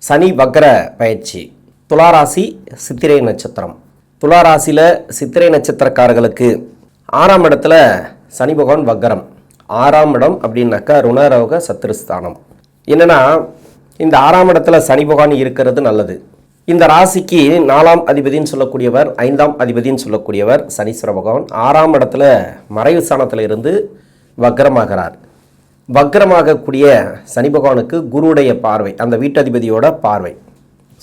சனி வக்ர பயிற்சி. துளாராசி சித்திரை நட்சத்திரம். துளாராசியில் சித்திரை நட்சத்திரக்காரர்களுக்கு 6ஆம் இடத்துல சனி பகவான் வக்ரம். 6ஆம் இடம் அப்படின்னாக்கா ருணரோக சத்துருஸ்தானம். என்னென்னா இந்த 6ஆம் இடத்துல சனி பகவான் இருக்கிறது நல்லது. இந்த ராசிக்கு 4ஆம் அதிபதினு சொல்லக்கூடியவர், 5ஆம் அதிபதினு சொல்லக்கூடியவர் சனீஸ்வர பகவான் 6ஆம் இடத்துல மறைவு ஸ்தானத்தில் இருந்து வக்ரமாகிறார். வக்ரமாகக்கூடிய சனி பகவானுக்கு குருவுடைய பார்வை, அந்த வீட்டதிபதியோட பார்வை,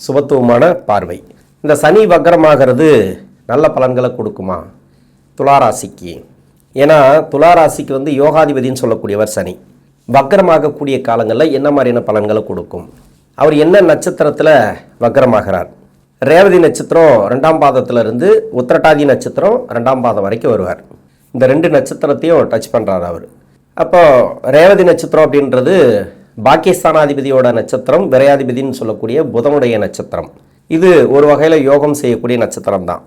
சுபத்துவமான பார்வை. இந்த சனி வக்ரமாகிறது நல்ல பலன்களை கொடுக்குமா துளாராசிக்கு? ஏன்னா துளாராசிக்கு யோகாதிபதினு சொல்லக்கூடியவர் சனி. வக்ரமாகக்கூடிய காலங்களில் என்ன மாதிரியான பலன்களை கொடுக்கும்? அவர் என்ன நட்சத்திரத்தில் வக்ரமாகிறார்? ரேவதி நட்சத்திரம் 2ஆம் பாதத்திலிருந்து உத்திரட்டாதி நட்சத்திரம் 2ஆம் பாதம் வரைக்கும் வருவார். இந்த 2 நட்சத்திரத்தையும் டச் பண்ணுறார் அவர். அப்போ ரேவதி நட்சத்திரம் அப்படின்றது பாக்கியஸ்தானாதிபதியோட நட்சத்திரம், விரையாதிபதினு சொல்லக்கூடிய புதனுடைய நட்சத்திரம். இது ஒரு வகையில் யோகம் செய்யக்கூடிய நட்சத்திரம் தான்.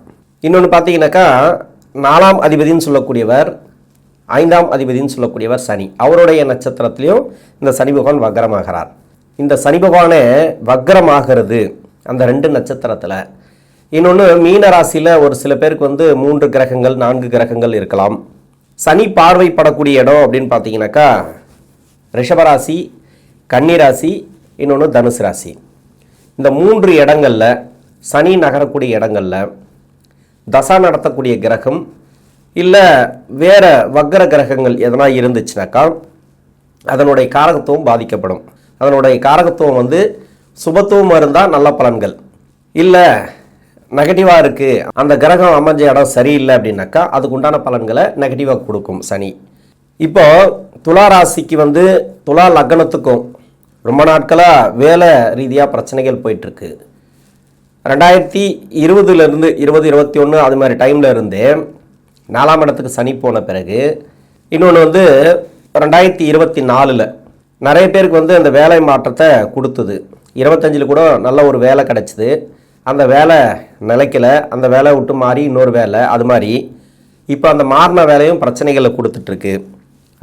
இன்னொன்று பார்த்தீங்கன்னாக்கா 4ஆம் அதிபதினு சொல்லக்கூடியவர், 5ஆம் அதிபதினு சொல்லக்கூடியவர் சனி. அவருடைய நட்சத்திரத்திலையும் இந்த சனி பகவான் வக்ரமாகிறார். இந்த சனி பகவானே வக்ரமாகிறது அந்த 2 நட்சத்திரத்தில். இன்னொன்று மீன ராசியில் ஒரு சில பேருக்கு 3 கிரகங்கள் 4 கிரகங்கள் இருக்கலாம். சனி பார்வைப்படக்கூடிய இடம் அப்படின்னு பார்த்தீங்கன்னாக்கா ரிஷபராசி, கன்னிராசி, இன்னொன்று தனுசு ராசி. இந்த 3 இடங்களில் சனி நகரக்கூடிய இடங்களில் தசா நடத்தக்கூடிய கிரகம் இல்லை வேறு வக்ர கிரகங்கள் எதனா இருந்துச்சுனாக்கா அதனுடைய காரகத்துவம் பாதிக்கப்படும். அதனுடைய காரகத்துவம் சுபத்துவம் இருந்தால் நல்ல பலன்கள், இல்லை நெகட்டிவாக இருக்குது, அந்த கிரகம் அமைஞ்ச இடம் சரியில்லை அப்படின்னாக்கா அதுக்கு உண்டான பலன்களை நெகட்டிவாக கொடுக்கும் சனி. இப்போ துளாராசிக்கு துலா லக்னத்துக்கும் ரொம்ப நாட்களாக வேலை ரீதியாக பிரச்சனைகள் போயிட்டுருக்கு. 2020 2021 அது மாதிரி டைமில் இருந்தே 4ஆம் இடத்துக்கு சனி போன பிறகு, இன்னொன்று 2024 நிறைய பேருக்கு அந்த வேலை மாற்றத்தை கொடுத்தது. 25 கூட நல்ல ஒரு வேலை கிடச்சிது. அந்த வேலை நிலைக்கலை, அந்த வேலை விட்டு மாறி இன்னொரு வேலை, அது மாதிரி இப்போ அந்த மாறின வேலையும் பிரச்சனைகளை கொடுத்துட்ருக்கு.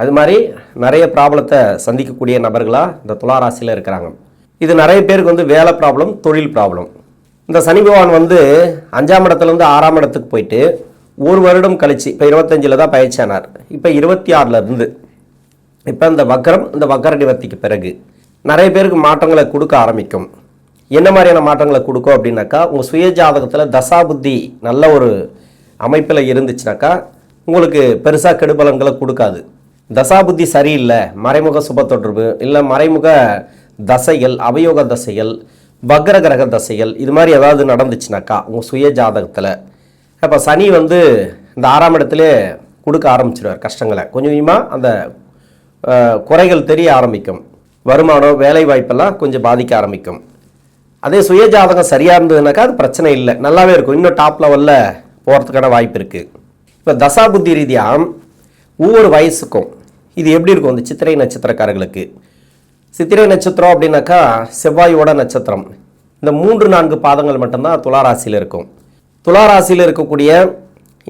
அது மாதிரி நிறைய ப்ராப்ளத்தை சந்திக்கக்கூடிய நபர்களாக இந்த துளாராசியில் இருக்கிறாங்க. இது நிறைய பேருக்கு வேலை ப்ராப்ளம், தொழில் ப்ராப்ளம். இந்த சனி பகவான் 5ஆம் இடத்துலேருந்து 6ஆம் இடத்துக்கு போயிட்டு 1 வருடம் கழிச்சு, இப்போ 25 தான் பயிற்சியானார். இப்போ 26 இப்போ இந்த வக்ர நிவர்த்திக்கு பிறகு நிறைய பேருக்கு மாற்றங்களை கொடுக்க ஆரம்பிக்கும். என்ன மாதிரியான மாற்றங்களை கொடுக்கும் அப்படின்னாக்கா, உங்கள் சுய ஜாதகத்தில் தசா புத்தி நல்ல ஒரு அமைப்பில் இருந்துச்சுனாக்கா உங்களுக்கு பெருசாக கெடுபலன்களை கொடுக்காது. தசா புத்தி சரியில்லை, மறைமுக சுப தொடர்பு, இல்லை மறைமுக தசைகள், அவயோக தசைகள், வக்ர கிரக தசைகள், இது மாதிரி ஏதாவது நடந்துச்சுனாக்கா உங்கள் சுய ஜாதகத்தில் அப்போ சனி இந்த 6ஆம் இடத்துல கொடுக்க ஆரம்பிச்சிடுவார் கஷ்டங்களை. கொஞ்சம் கொஞ்சமாக அந்த குறைகள் தெரிய ஆரம்பிக்கும். வருமானம், வேலை வாய்ப்பெல்லாம் கொஞ்சம் பாதிக்க ஆரம்பிக்கும். அதே சுய ஜாதகம் சரியாக இருந்ததுனாக்கா அது பிரச்சனை இல்லை, நல்லாவே இருக்கும், இன்னும் டாப் லெவலில் போகிறதுக்கான வாய்ப்பு இருக்குது. இப்போ தசா புத்தி ரீதியாக ஒவ்வொரு வயசுக்கும் இது எப்படி இருக்கும்? இந்த சித்திரை நட்சத்திரக்காரர்களுக்கு சித்திரை நட்சத்திரம் அப்படின்னாக்கா செவ்வாயோட நட்சத்திரம். இந்த 3-4 பாதங்கள் மட்டும்தான் துளாராசியில் இருக்கும். துளாராசியில் இருக்கக்கூடிய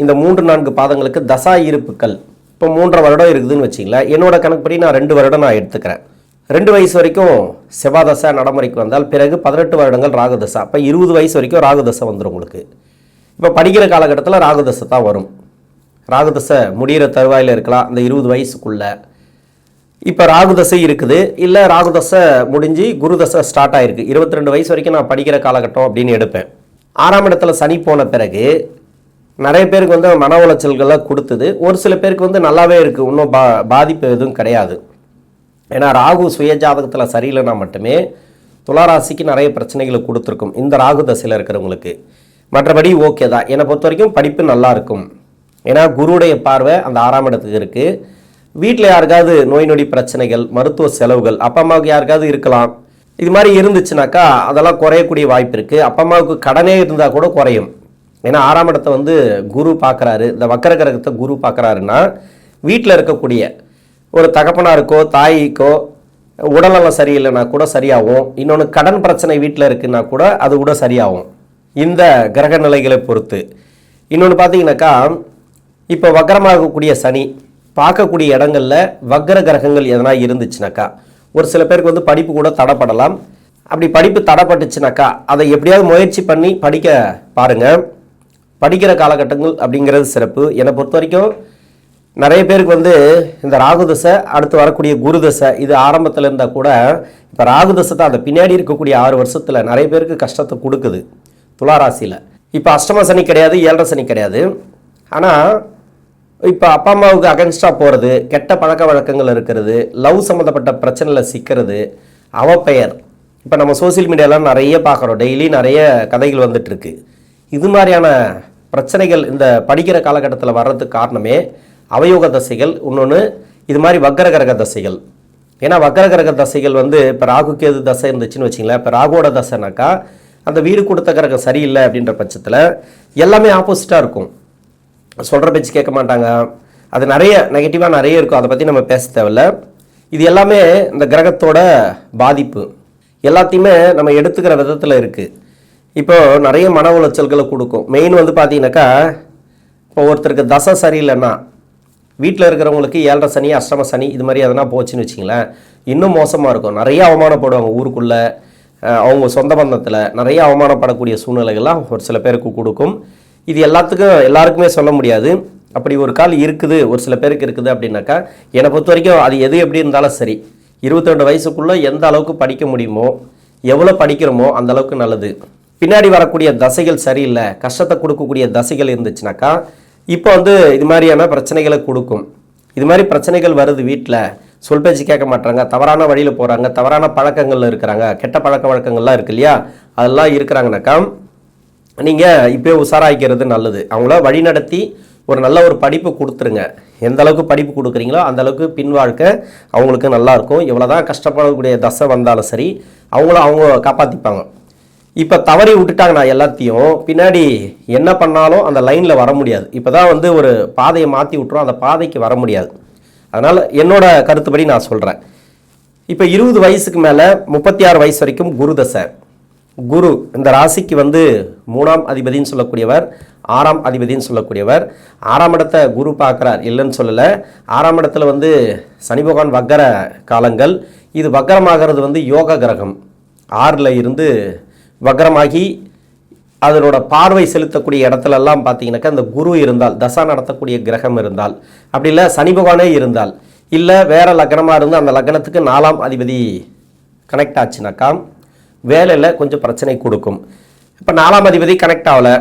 இந்த 3-4 பாதங்களுக்கு தசா இருப்புக்கள் இப்போ 3.5 வருடம் இருக்குதுன்னு வச்சிங்களேன். என்னோட கணக்குப்படி நான் 2 வருடம் நான் எடுத்துக்கிறேன். 2 வயசு வரைக்கும் செவ்வாதசை நடைமுறைக்கு வந்தால் பிறகு 18 வருடங்கள் ராகுதசை. அப்போ 20 வயசு வரைக்கும் ராகுதசை வந்துடும் உங்களுக்கு. இப்போ படிக்கிற காலகட்டத்தில் ராகுதசை தான் வரும். ராகுதசை முடிகிற தருவாயில் இருக்கலாம் அந்த 20 வயசுக்குள்ளே. இப்போ ராகுதசை இருக்குது, இல்லை ராகுதசை முடிஞ்சு குருதசை ஸ்டார்ட் ஆகிருக்கு. 22 வயசு வரைக்கும் நான் படிக்கிற காலகட்டம் அப்படின்னு எடுப்பேன். 6ஆம் இடத்துல சனி போன பிறகு நிறைய பேருக்கு மன உளைச்சல்களை கொடுத்தது. ஒரு சில பேருக்கு நல்லாவே இருக்குது, இன்னும் பாதிப்பு எதுவும் கிடையாது. ஏன்னா ராகு சுய ஜாதகத்தில் சரியில்லைனா மட்டுமே துளாராசிக்கு நிறைய பிரச்சனைகளை கொடுத்துருக்கும் இந்த ராகு தசையில் இருக்கிறவங்களுக்கு. மற்றபடி ஓகே தான். என்னை பொறுத்த வரைக்கும் படிப்பு நல்லா இருக்கும். ஏன்னா குருவுடைய பார்வை அந்த 6ஆம் இடத்துக்கு இருக்குது. வீட்டில் யாருக்காவது நோய் நொடி பிரச்சனைகள், மருத்துவ செலவுகள், அப்பா அம்மாவுக்கு யாருக்காவது இருக்கலாம். இது மாதிரி இருந்துச்சுனாக்கா அதெல்லாம் குறையக்கூடிய வாய்ப்பு இருக்குது. அப்பா அம்மாவுக்கு கடனே இருந்தால் கூட குறையும். ஏன்னா 6ஆம் இடத்தை குரு பார்க்குறாரு, இந்த வக்ர கிரகத்தை குரு பார்க்குறாருன்னா வீட்டில் இருக்கக்கூடிய ஒரு தகப்பனாருக்கோ தாய்க்கோ உடல்நலம் சரியில்லைன்னா கூட சரியாகும். இன்னொன்று கடன் பிரச்சனை வீட்டில் இருக்குன்னா கூட அது கூட சரியாகும் இந்த கிரக நிலைகளை பொறுத்து. இன்னொன்று பார்த்தீங்கன்னாக்கா இப்போ வக்ரமாகக்கூடிய சனி பார்க்கக்கூடிய இடங்களில் வக்ர கிரகங்கள் எதனா இருந்துச்சுனாக்கா ஒரு சில பேருக்கு படிப்பு கூட தடைப்படலாம். அப்படி படிப்பு தடைப்பட்டுச்சுனாக்கா அதை எப்படியாவது முயற்சி பண்ணி படிக்க பாருங்கள். படிக்கிற காலகட்டங்கள் அப்படிங்கிறது சிறப்பு. என்னை பொறுத்த வரைக்கும் நிறைய பேருக்கு வந்து இந்த ராகு தசை, அடுத்து வரக்கூடிய குரு தசை, இது ஆரம்பத்தில் இருந்தால் கூட இப்போ ராகு தசை தான் அந்த பின்னாடி இருக்கக்கூடிய 6 வருஷத்தில் நிறைய பேருக்கு கஷ்டத்தை கொடுக்குது துளாராசியில். இப்போ அஷ்டம சனி கிடையாது, 7.5 சனி கிடையாது. ஆனால் இப்போ அப்பா அம்மாவுக்கு அகென்ஸ்டாக போகிறது, கெட்ட பழக்க வழக்கங்கள் இருக்கிறது, லவ் சம்மந்தப்பட்ட பிரச்சனையில் சிக்கிறது, அவப்பெயர். இப்போ நம்ம சோசியல் மீடியாலாம் நிறைய பார்க்குறோம், டெய்லி நிறைய கதைகள் வந்துட்டுருக்கு. இது மாதிரியான பிரச்சனைகள் இந்த படிக்கிற காலகட்டத்தில் வர்றதுக்கு காரணமே அவயோக தசைகள். இன்னொன்று இது மாதிரி வக்கரகரக தசைகள். ஏன்னா வக்கரகரக தசைகள் வந்து இப்போ ராகு கேது தசை இருந்துச்சுன்னு வச்சிங்களேன், இப்போ ராகுவோட தசைனாக்கா அந்த வீடு கொடுத்த கிரகம் சரியில்லை அப்படின்ற பட்சத்தில் எல்லாமே ஆப்போசிட்டாக இருக்கும். சொல்கிற பேச்சு கேட்க மாட்டாங்க, அது நிறைய நெகட்டிவாக நிறைய இருக்கும். அதை பற்றி நம்ம பேச தேவையில்ல. இது எல்லாமே இந்த கிரகத்தோட பாதிப்பு. எல்லாத்தையுமே நம்ம எடுத்துக்கிற விதத்தில் இருக்குது. இப்போது நிறைய மன உளைச்சல்களை கொடுக்கும். மெயின் வந்து பார்த்தீங்கன்னாக்கா இப்போ ஒருத்தருக்கு தசை சரியில்லைன்னா வீட்டில் இருக்கிறவங்களுக்கு 7.5 சனி, அஷ்டம சனி இது மாதிரி எதனா போச்சுன்னு வச்சிங்களேன், இன்னும் மோசமாக இருக்கும். நிறைய அவமானப்படுவாங்க ஊருக்குள்ளே, அவங்க சொந்த பந்தத்தில் நிறைய அவமானப்படக்கூடிய சூழ்நிலைகள்லாம் ஒரு சில பேருக்கு கொடுக்கும். இது எல்லாருக்குமே சொல்ல முடியாது. அப்படி ஒரு கால் இருக்குது, ஒரு சில பேருக்கு இருக்குது அப்படின்னாக்கா, என்னை பொறுத்த வரைக்கும் அது எது எப்படி இருந்தாலும் சரி, 22 வயசுக்குள்ளே எந்த அளவுக்கு படிக்க முடியுமோ, எவ்வளோ படிக்கிறோமோ அந்த அளவுக்கு நல்லது. பின்னாடி வரக்கூடிய தசைகள் சரியில்லை, கஷ்டத்தை கொடுக்கக்கூடிய தசைகள் இருந்துச்சுனாக்கா இப்போ வந்து இது மாதிரியான பிரச்சனைகளை கொடுக்கும். இது மாதிரி பிரச்சனைகள் வருது, வீட்டில் சொல் பேச்சு கேட்க மாட்டாங்க, தவறான வழியில் போகிறாங்க, தவறான பழக்கங்களில் இருக்கிறாங்க, கெட்ட பழக்க வழக்கங்கள்லாம் இருக்கு இல்லையா, அதெல்லாம் இருக்கிறாங்கனாக்கா நீங்கள் இப்போயே உஷாராய்க்கிறது நல்லது. அவங்கள வழி நடத்தி ஒரு நல்ல ஒரு படிப்பு கொடுத்துருங்க. எந்த அளவுக்கு படிப்பு கொடுக்குறீங்களோ அந்த அளவுக்கு பின் வாழ்க்கை அவங்களுக்கு நல்லாயிருக்கும். எவ்வளோ தான் கஷ்டப்படக்கூடிய தசை வந்தாலும் சரி அவங்க காப்பாற்றிப்பாங்க. இப்போ தவறி விட்டுட்டாங்கன்னா எல்லாத்தையும் பின்னாடி என்ன பண்ணாலும் அந்த லைனில் வர முடியாது. இப்போ தான் வந்து ஒரு பாதையை மாற்றி விட்டுரும், அந்த பாதைக்கு வர முடியாது. அதனால் என்னோட கருத்துப்படி நான் சொல்கிறேன். இப்போ 20 வயசுக்கு மேலே 36 வயசு வரைக்கும் குரு தசை. குரு இந்த ராசிக்கு வந்து 3ஆம் அதிபதினு சொல்லக்கூடியவர், 6ஆம் அதிபதினு சொல்லக்கூடியவர். 6ஆம் இடத்தை குரு பார்க்குறார், இல்லைன்னு சொல்லலை. 6ஆம் இடத்துல வந்து சனி பகவான் வக்கர காலங்கள். இது வக்கரமாகிறது வந்து யோக கிரகம் 6ல் இருந்து வக்கரமாகி அதனோட பார்வை செலுத்தக்கூடிய இடத்துலலாம் பார்த்தீங்கன்னாக்கா இந்த குரு இருந்தால், தசா நடத்தக்கூடிய கிரகம் இருந்தால், அப்படி இல்லை சனி பகவானே இருந்தால், இல்லை வேறு லக்னமாக இருந்து அந்த லக்னத்துக்கு 4ஆம் அதிபதி கனெக்ட் ஆச்சுனாக்கா வேலையில் கொஞ்சம் பிரச்சனை கொடுக்கும். இப்போ 4ஆம் அதிபதி கனெக்ட் ஆகலை,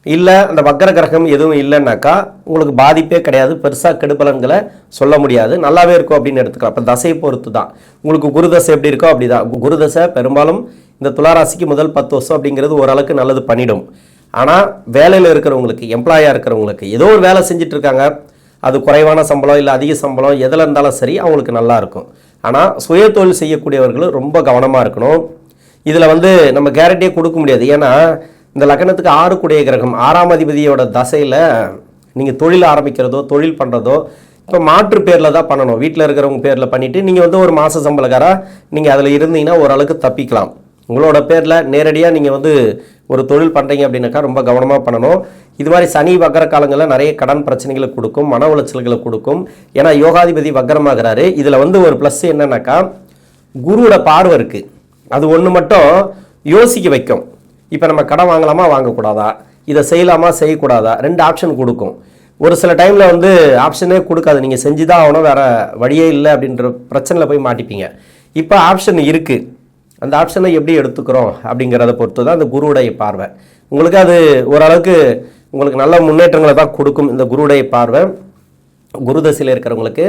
இல்லை அந்த வக்கர கிரகம் எதுவும் இல்லைன்னாக்கா உங்களுக்கு பாதிப்பே கிடையாது, பெருசாக கெடுபலன்களை சொல்ல முடியாது, நல்லாவே இருக்கும் அப்படின்னு எடுத்துக்கலாம். இப்போ தசையை பொறுத்து தான். உங்களுக்கு குரு தசை எப்படி இருக்கோ அப்படி தான். குரு தசை பெரும்பாலும் இந்த துளாராசிக்கு முதல் 10 வருஷம் அப்படிங்கிறது ஓரளவுக்கு நல்லது பண்ணிடும். ஆனால் வேலையில் இருக்கிறவங்களுக்கு, எம்ப்ளாயாக இருக்கிறவங்களுக்கு, ஏதோ ஒரு வேலை செஞ்சுட்டு இருக்காங்க, அது குறைவான சம்பளம் இல்லை அதிக சம்பளம் எதில் இருந்தாலும் சரி அவங்களுக்கு நல்லா இருக்கும். ஆனால் சுய தொழில் செய்யக்கூடியவர்களும் ரொம்ப கவனமாக இருக்கணும். இதில் வந்து நம்ம கேரண்டியே கொடுக்க முடியாது. ஏன்னா இந்த லக்னத்துக்கு 6 கூடிய கிரகம் 6ஆம் அதிபதியோட தசையில் நீங்கள் தொழில் ஆரம்பிக்கிறதோ தொழில் பண்ணுறதோ இப்போ மாற்று பேரில் தான் பண்ணணும். வீட்டில் இருக்கிறவங்க பேரில் பண்ணிவிட்டு நீங்கள் வந்து ஒரு மாத சம்பளக்காராக நீங்கள் அதில் இருந்தீங்கன்னா ஓரளவுக்கு தப்பிக்கலாம். உங்களோட பேரில் நேரடியாக நீங்கள் வந்து ஒரு தொழில் பண்ணுறீங்க அப்படின்னாக்கா ரொம்ப கவனமாக பண்ணணும். இது மாதிரி சனி வக்கர காலங்களில் நிறைய கடன் பிரச்சனைகளை கொடுக்கும், மன உளைச்சல்களை கொடுக்கும். ஏன்னா யோகாதிபதி வக்கரமாகிறாரு. இதில் வந்து ஒரு ப்ளஸ் என்னன்னாக்கா குருவோட பார்வை இருக்குது, அது ஒன்று மட்டும் யோசிக்க வைக்கும். இப்போ நம்ம கடன் வாங்கலாமா வாங்கக்கூடாதா, இதை செய்யலாமா செய்யக்கூடாதா, 2 ஆப்ஷன் கொடுக்கும். ஒரு சில டைமில் வந்து ஆப்ஷனே கொடுக்காது, நீங்கள் செஞ்சு தான் ஆகணும், வேறு வழியே இல்லை அப்படின்ற பிரச்சனையில் போய் மாட்டிப்பீங்க. இப்போ ஆப்ஷன் இருக்குது, அந்த ஆப்ஷனை எப்படி எடுத்துக்கிறோம் அப்படிங்கிறத பொறுத்து தான் அந்த குருவுடைய பார்வை. உங்களுக்கு அது ஓரளவுக்கு உங்களுக்கு நல்ல முன்னேற்றங்களை தான் கொடுக்கும். இந்த குருவுடைய பார்வை குரு தசையில் இருக்கிறவங்களுக்கு,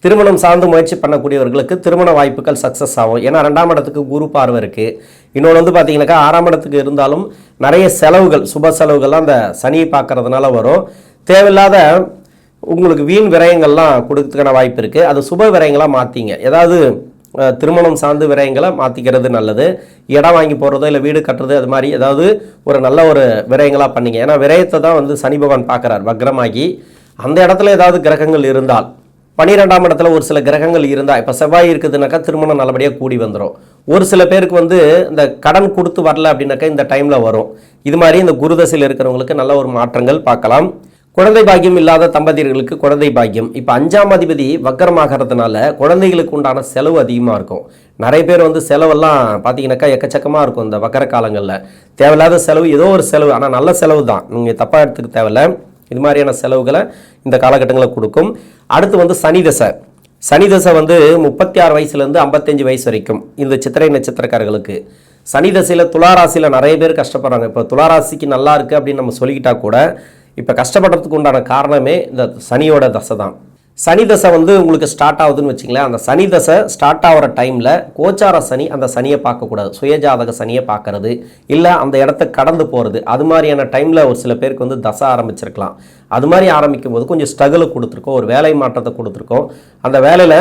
திருமணம் சார்ந்து முயற்சி பண்ணக்கூடியவர்களுக்கு திருமண வாய்ப்புகள் சக்ஸஸ் ஆகும். ஏன்னா 2ஆம் இடத்துக்கு குரு பார்வை இருக்குது. இன்னொன்று வந்து பார்த்தீங்கன்னாக்கா 6ஆம் இடத்துக்கு இருந்தாலும் நிறைய செலவுகள், சுப செலவுகள்லாம் அந்த சனியை பார்க்கறதுனால வரும். தேவையில்லாத உங்களுக்கு வீண் விரயங்கள்லாம் கொடுக்கறதுக்கான வாய்ப்பு இருக்குது. அது சுப விரயங்களாக மாற்றிங்க. ஏதாவது திருமணம் சார்ந்து விரயங்களை மாற்றிக்கிறது நல்லது. இடம் வாங்கி போகிறதோ இல்லை வீடு கட்டுறது, அது மாதிரி ஏதாவது ஒரு நல்ல ஒரு விரயங்களாக பண்ணிங்க. ஏன்னா விரயத்தை தான் வந்து சனி பகவான் பார்க்குறார் வக்ரமாகி. அந்த இடத்துல ஏதாவது கிரகங்கள் இருந்தால், 12ஆம் இடத்துல ஒரு சில கிரகங்கள் இருந்தால், இப்போ செவ்வாய் இருக்குதுனாக்கா திருமணம் நல்லபடியாக கூடி வந்துடும். ஒரு சில பேருக்கு வந்து இந்த கடன் கொடுத்து வரல அப்படின்னாக்கா இந்த டைமில் வரும். இது மாதிரி இந்த குருதசையில் இருக்கிறவங்களுக்கு நல்ல ஒரு மாற்றங்கள் பார்க்கலாம். குழந்தை பாக்கியம் இல்லாத தம்பதியர்களுக்கு குழந்தை பாக்கியம். இப்போ 5ஆம் அதிபதி வக்கரமாகிறதுனால குழந்தைகளுக்கு உண்டான செலவு அதிகமாக இருக்கும். நிறைய பேர் வந்து செலவெல்லாம் பார்த்தீங்கன்னாக்கா எக்கச்சக்கமாக இருக்கும் இந்த வக்கர காலங்களில். தேவையில்லாத செலவு, ஏதோ ஒரு செலவு, ஆனால் நல்ல செலவு தான், நீங்கள் தப்பாக எடுத்துக்க தேவையில்ல. இது மாதிரியான செலவுகளை இந்த காலகட்டங்களில் கொடுக்கும். அடுத்து வந்து சனி தசை. சனி தசை வந்து 36 வயசுலேருந்து 55 வயசு வரைக்கும் இந்த சித்திரை நட்சத்திரக்காரர்களுக்கு. சனி தசையில் துளாராசியில் நிறைய பேர் கஷ்டப்படுறாங்க. இப்போ துளாராசிக்கு நல்லா இருக்குது அப்படின்னு நம்ம சொல்லிக்கிட்டா கூட இப்போ கஷ்டப்படுறதுக்கு உண்டான காரணமே இந்த சனியோட தசை தான். சனி தசை வந்து உங்களுக்கு ஸ்டார்ட் ஆகுதுன்னு வச்சிங்களேன். அந்த சனி தசை ஸ்டார்ட் ஆகிற டைமில் கோச்சார சனி அந்த சனியை பார்க்கக்கூடாது, சுயஜாதக சனியை பார்க்கறது, இல்லை அந்த இடத்த கடந்து போகிறது. அது மாதிரியான டைமில் ஒரு சில பேருக்கு வந்து தசை ஆரம்பிச்சிருக்கலாம். அது மாதிரி ஆரம்பிக்கும் போது கொஞ்சம் ஸ்ட்ரகிள் கொடுத்துருக்கோம், ஒரு வேலை மாற்றத்தை கொடுத்துருக்கோம், அந்த வேலையில்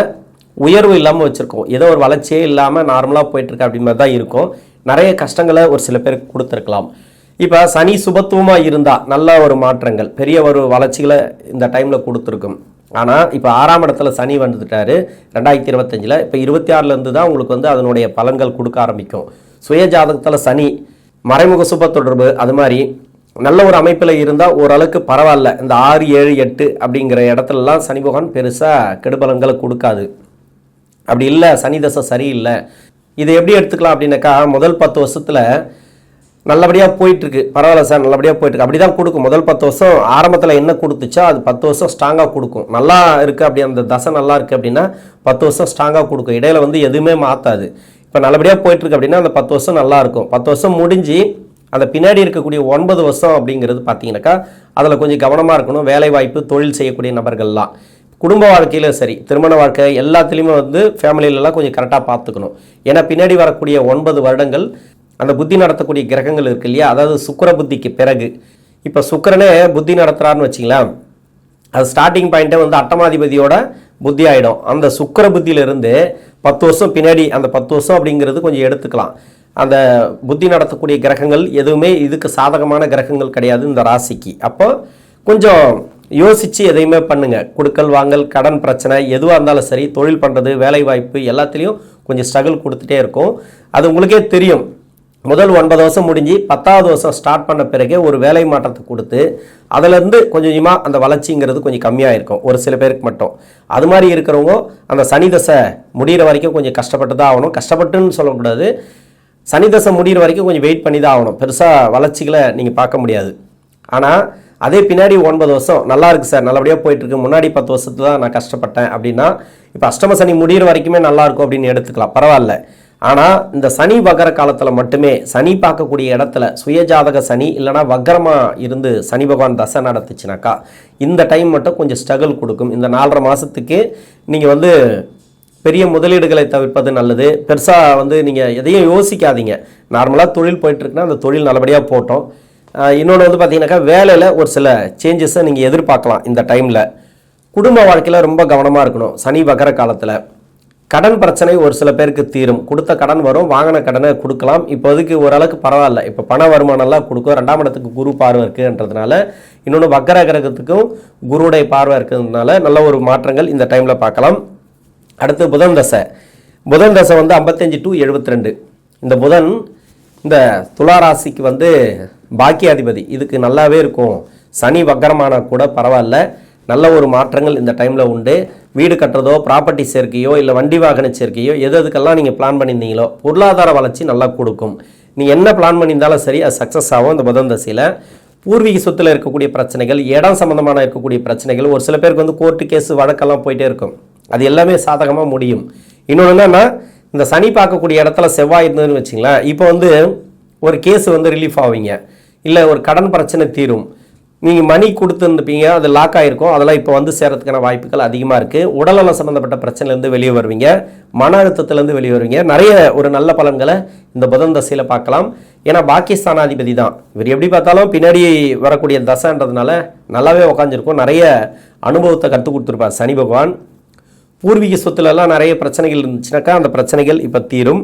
உயர்வு இல்லாமல் வச்சுருக்கோம், ஏதோ ஒரு வளர்ச்சியே இல்லாமல் நார்மலாக போயிட்டுருக்கு அப்படி மாதிரி தான் இருக்கும். நிறைய கஷ்டங்களை ஒரு சில பேருக்கு கொடுத்துருக்கலாம். இப்போ சனி சுபத்துவமாக இருந்தால் நல்ல ஒரு மாற்றங்கள், பெரிய ஒரு வளர்ச்சிகளை இந்த டைமில் கொடுத்துருக்கும். ஆனால் இப்போ 6ஆம் இடத்துல சனி வந்துட்டாரு 2025. இப்போ 26லேருந்து தான் உங்களுக்கு வந்து அதனுடைய பலன்கள் கொடுக்க ஆரம்பிக்கும். சுய ஜாதகத்தில் சனி மறைமுக சுப தொடர்பு அது மாதிரி நல்ல ஒரு அமைப்பில் இருந்தால் ஓரளவுக்கு பரவாயில்ல. இந்த 6, 7, 8 அப்படிங்கிற இடத்துலலாம் சனி பகவான் பெருசாக கெடுபலன்களை கொடுக்காது. அப்படி இல்லை, சனி தசை சரியில்லை. இதை எப்படி எடுத்துக்கலாம் அப்படின்னாக்கா, முதல் 10 வருஷத்தில் நல்லபடியாக போயிட்டுருக்கு, பரவாயில்ல சார் நல்லபடியாக போயிட்டுருக்கு, அப்படி தான் கொடுக்கும். முதல் 10 வருஷம் ஆரம்பத்தில் என்ன கொடுத்துச்சோ அது 10 வருஷம் ஸ்ட்ராங்காக கொடுக்கும். நல்லா இருக்குது அப்படி, அந்த தசை நல்லா இருக்குது அப்படின்னா 10 வருஷம் ஸ்ட்ராங்காக கொடுக்கும். இடையில வந்து எதுவுமே மாற்றாது. இப்போ நல்லபடியாக போயிட்டுருக்கு அப்படின்னா அந்த 10 வருஷம் நல்லாயிருக்கும். 10 வருஷம் முடிஞ்சு அந்த பின்னாடி இருக்கக்கூடிய 9 வருஷம் அப்படிங்கிறது பார்த்தீங்கன்னாக்கா அதில் கொஞ்சம் கவனமாக இருக்கணும். வேலை வாய்ப்பு, தொழில் செய்யக்கூடிய நபர்கள்லாம், குடும்ப வாழ்க்கையில் சரி, திருமண வாழ்க்கை எல்லாத்துலேயுமே வந்து ஃபேமிலியிலலாம் கொஞ்சம் கரெக்டாக பார்த்துக்கணும். ஏன்னா பின்னாடி வரக்கூடிய 9 வருடங்கள் அந்த புத்தி நடத்தக்கூடிய கிரகங்கள் இருக்கு இல்லையா, அதாவது சுக்கிர புத்திக்கு பிறகு. இப்போ சுக்கிரனே புத்தி நடத்துகிறான்னு வச்சிங்களேன், அது ஸ்டார்டிங் பாயிண்ட்டே வந்து அட்டமாதிபதியோட புத்தி ஆகிடும். அந்த சுக்கிர புத்தியிலிருந்து 10 வருஷம் பின்னாடி, அந்த 10 வருஷம் அப்படிங்கிறது கொஞ்சம் எடுத்துக்கலாம். அந்த புத்தி நடத்தக்கூடிய கிரகங்கள் எதுவுமே இதுக்கு சாதகமான கிரகங்கள் கிடையாது இந்த ராசிக்கு. அப்போ கொஞ்சம் யோசித்து எதையுமே பண்ணுங்கள். கொடுக்கல் வாங்கல், கடன் பிரச்சனை எதுவாக இருந்தாலும் சரி, தொழில் பண்ணுறது, வேலை வாய்ப்பு எல்லாத்துலேயும் கொஞ்சம் ஸ்ட்ரகிள் கொடுத்துட்டே இருக்கும். அது உங்களுக்கே தெரியும். முதல் 9 வருஷம் முடிஞ்சு 10வது வருஷம் ஸ்டார்ட் பண்ண பிறகு ஒரு வேலை மாற்றத்தை கொடுத்து அதிலேருந்து கொஞ்சம் கொஞ்சமாக அந்த வளர்ச்சிங்கிறது கொஞ்சம் கம்மியாக இருக்கும் ஒரு சில பேருக்கு மட்டும். அது மாதிரி இருக்கிறவங்க அந்த சனி தசை முடிகிற வரைக்கும் கொஞ்சம் கஷ்டப்பட்டு தான் ஆகணும். கஷ்டப்பட்டுன்னு சொல்லக்கூடாது, சனி தசை முடிகிற வரைக்கும் கொஞ்சம் வெயிட் பண்ணி தான் ஆகணும். பெருசாக வளர்ச்சிகளை நீங்கள் பார்க்க முடியாது. ஆனால் அதே பின்னாடி 9 வருஷம் நல்லா இருக்குது சார், நல்லபடியாக போயிட்டுருக்கு, முன்னாடி 10 வருஷத்துல தான் நான் கஷ்டப்பட்டேன் அப்படின்னா இப்போ அஷ்டம சனி முடிகிற வரைக்குமே நல்லாயிருக்கும் அப்படின்னு எடுத்துக்கலாம், பரவாயில்ல. ஆனால் இந்த சனி வக்கர காலத்தில் மட்டுமே சனி பார்க்கக்கூடிய இடத்துல சுயஜாதக சனி இல்லைனா வக்கரமாக இருந்து சனி பகவான் தசை நடத்துச்சுனாக்கா இந்த டைம் மட்டும் கொஞ்சம் ஸ்ட்ரகிள் கொடுக்கும். இந்த 4.5 மாதத்துக்கு நீங்கள் வந்து பெரிய முதலீடுகளை தவிர்ப்பது நல்லது. பெருசாக வந்து நீங்கள் எதையும் யோசிக்காதீங்க. நார்மலாக தொழில் போயிட்டுருக்குன்னா அந்த தொழில் நல்லபடியாக போட்டோம். இன்னொன்று வந்து பார்த்தீங்கன்னாக்கா வேலையில் ஒரு சில சேஞ்சஸை நீங்கள் எதிர்பார்க்கலாம் இந்த டைமில். குடும்ப வாழ்க்கையில் ரொம்ப கவனமாக இருக்கணும். சனி வக்கர காலத்தில் கடன் பிரச்சனை ஒரு சில பேருக்கு தீரும். கொடுத்த கடன் வரும், வாங்கின கடனை கொடுக்கலாம். இப்போதைக்கு ஓரளவுக்கு பரவாயில்ல. இப்போ பண வருமானம்லாம் கொடுக்கும். 2ஆம் இடத்துக்கு குரு பார்வை இருக்குன்றதுனால, இன்னொன்று வக்கர கிரகத்துக்கும் குருவுடைய பார்வை இருக்கிறதுனால நல்ல ஒரு மாற்றங்கள் இந்த டைமில் பார்க்கலாம். அடுத்து புதன் தசை. புதன் தசை வந்து 55 to 72. இந்த புதன் இந்த துளாராசிக்கு வந்து பாக்கியாதிபதி, இதுக்கு நல்லாவே இருக்கும். சனி வக்கரமான கூட பரவாயில்ல, நல்ல ஒரு மாற்றங்கள் இந்த டைமில் உண்டு. வீடு கட்டுறதோ, ப்ராப்பர்ட்டி சேர்க்கையோ, இல்லை வண்டி வாகன சேர்க்கையோ, எதுக்கெல்லாம் நீங்கள் பிளான் பண்ணியிருந்தீங்களோ பொருளாதார வளர்ச்சி நல்லா கொடுக்கும். நீங்கள் என்ன பிளான் பண்ணியிருந்தாலும் சரி, அது சக்ஸஸ் ஆகும் இந்த புதன் தசையில். பூர்வீக சொத்தில் இருக்கக்கூடிய பிரச்சனைகள், இடம் சம்மந்தமான இருக்கக்கூடிய பிரச்சனைகள், ஒரு சில பேருக்கு வந்து கோர்ட்டு கேஸு வழக்கெல்லாம் போயிட்டே இருக்கும், அது எல்லாமே சாதகமாக முடியும். இன்னொன்று என்னென்னா, இந்த சனி பார்க்கக்கூடிய இடத்துல செவ்வாய் இருந்ததுன்னு வச்சிங்களேன், இப்போ வந்து ஒரு கேஸு வந்து ரிலீஃப் ஆவீங்க, இல்லை ஒரு கடன் பிரச்சனை தீரும். நீங்கள் மணி கொடுத்துருந்துப்பீங்க, அது லாக் ஆகிருக்கும், அதெல்லாம் இப்போ வந்து சேரத்துக்கான வாய்ப்புகள் அதிகமாக இருக்குது. உடல்நலம் சம்மந்தப்பட்ட பிரச்சனைலேருந்து வெளியே வருவீங்க, மன அழுத்தத்துலேருந்து வெளியே வருவீங்க. நிறைய ஒரு நல்ல பலன்களை இந்த புதன் தசையில் பார்க்கலாம். ஏன்னா பாகிஸ்தானாதிபதி தான் இவர். எப்படி பார்த்தாலும் பின்னாடி வரக்கூடிய தசைன்றதுனால நல்லாவே உக்காந்துருக்கும். நிறைய அனுபவத்தை கற்றுக் கொடுத்துருப்பார் சனி பகவான். பூர்வீக சொத்துலலாம் நிறைய பிரச்சனைகள் இருந்துச்சுனாக்கா அந்த பிரச்சனைகள் இப்போ தீரும்.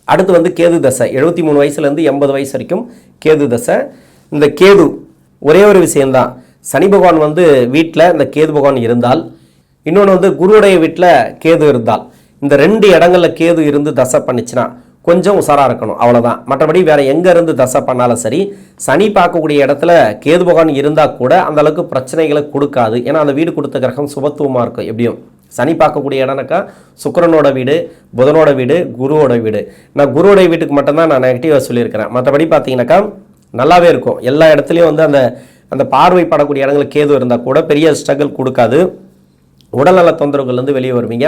அடுத்து வந்து கேது தசை. 73 வயசுலேருந்து 80 வயசு வரைக்கும் கேது தசை. இந்த கேது ஒரே ஒரு விஷயந்தான், சனி பகவான் வந்து வீட்டில் இந்த கேது பகவான் இருந்தால், இன்னொன்று வந்து குருவுடைய வீட்டில் கேது இருந்தால், இந்த 2 இடங்களில் கேது இருந்து தசை பண்ணிச்சுன்னா கொஞ்சம் உஷாராக இருக்கணும், அவ்வளோதான். மற்றபடி வேறு எங்கே இருந்து தசை பண்ணாலும் சரி, சனி பார்க்கக்கூடிய இடத்துல கேது பகவான் இருந்தால் கூட அந்தளவுக்கு பிரச்சனைகளை கொடுக்காது. ஏன்னா அந்த வீடு கொடுத்த கிரகம் சுபத்துவமாக இருக்கும் எப்படியும். சனி பார்க்கக்கூடிய இடம்னாக்கா சுக்கிரனோட வீடு, புதனோட வீடு, குருவோட வீடு. நான் குருவோட வீட்டுக்கு மட்டும்தான் நான் நெகட்டிவாக சொல்லியிருக்கிறேன். மற்றபடி பார்த்தீங்கன்னாக்கா நல்லாவே இருக்கும். எல்லா இடத்துலையும் வந்து அந்த அந்த பார்வைப்படக்கூடிய இடங்களுக்கு கேது இருந்தால் கூட பெரிய ஸ்ட்ரகிள் கொடுக்காது. உடல்நல தொந்தரவுகள்லேருந்து வெளியே வருவீங்க.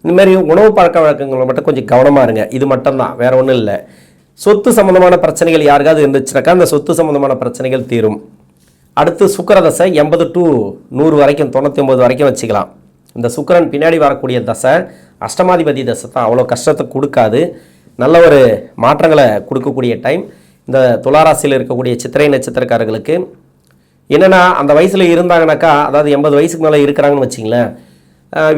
இந்தமாரி உணவு பழக்க வழக்கங்களை மட்டும் கொஞ்சம் கவனமாக இருங்க. இது மட்டும்தான், வேற ஒன்றும் இல்லை. சொத்து சம்மந்தமான பிரச்சனைகள் யாருக்காவது இருந்துச்சுனாக்கா அந்த சொத்து சம்மந்தமான பிரச்சனைகள் தீரும். அடுத்து சுக்கிரதசை 80 to 100 வரைக்கும், 99 வரைக்கும் வச்சுக்கலாம். இந்த சுக்கிரன் பின்னாடி வரக்கூடிய தசை அஷ்டமாதிபதி தசை தான், அவ்வளோ கஷ்டத்தை கொடுக்காது. நல்ல ஒரு மாற்றங்களை கொடுக்கக்கூடிய டைம். இந்த துளாராசியில் இருக்கக்கூடிய சித்திரை நட்சத்திரக்காரர்களுக்கு என்னென்னா, அந்த வயசில் இருந்தாங்கனாக்கா, அதாவது 80 வயசுக்கு மேலே இருக்கிறாங்கன்னு வச்சிங்களேன்,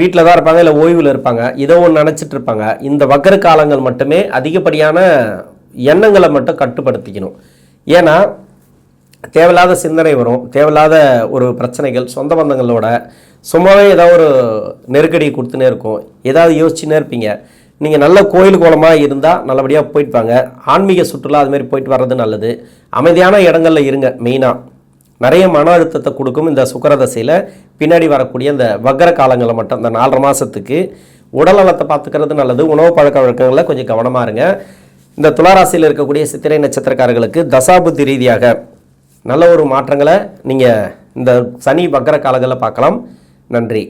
வீட்டில் தான் இருப்பாங்க, இல்லை ஓய்வில் இருப்பாங்க, ஏதோ ஒன்று நினச்சிட்டு இருப்பாங்க. இந்த வக்கர காலங்கள் மட்டுமே அதிகப்படியான எண்ணங்களை மட்டும் கட்டுப்படுத்திக்கணும். ஏன்னா தேவையில்லாத சிந்தனை வரும், தேவையில்லாத ஒரு பிரச்சனைகள், சொந்த பந்தங்களோட சும்மாவே ஏதாவது ஒரு நெருக்கடி கொடுத்துனே இருக்கும், ஏதாவது யோசிச்சுன்னே இருப்பீங்க. நீங்கள் நல்ல கோயில் கோலமாக இருந்தால் நல்லபடியாக போயிட்டு வாங்க. ஆன்மீக சுற்றுலா அதுமாரி போயிட்டு வர்றது நல்லது. அமைதியான இடங்களில் இருங்க. மெயினாக நிறைய மன அழுத்தத்தை கொடுக்கும் இந்த சுக்கிரதசையில் பின்னாடி வரக்கூடிய இந்த வக்கர காலங்களை மட்டும், இந்த 4.5 மாதத்துக்கு உடல் நலத்தை பார்த்துக்கிறது நல்லது. உணவு பழக்க வழக்கங்களில் கொஞ்சம் கவனமாக இருங்க. இந்த துளாராசியில் இருக்கக்கூடிய சித்திரை நட்சத்திரக்காரர்களுக்கு தசாபுத்தி ரீதியாக நல்ல ஒரு மாற்றங்களை நீங்கள் இந்த சனி வக்கர காலங்களில் பார்க்கலாம். நன்றி.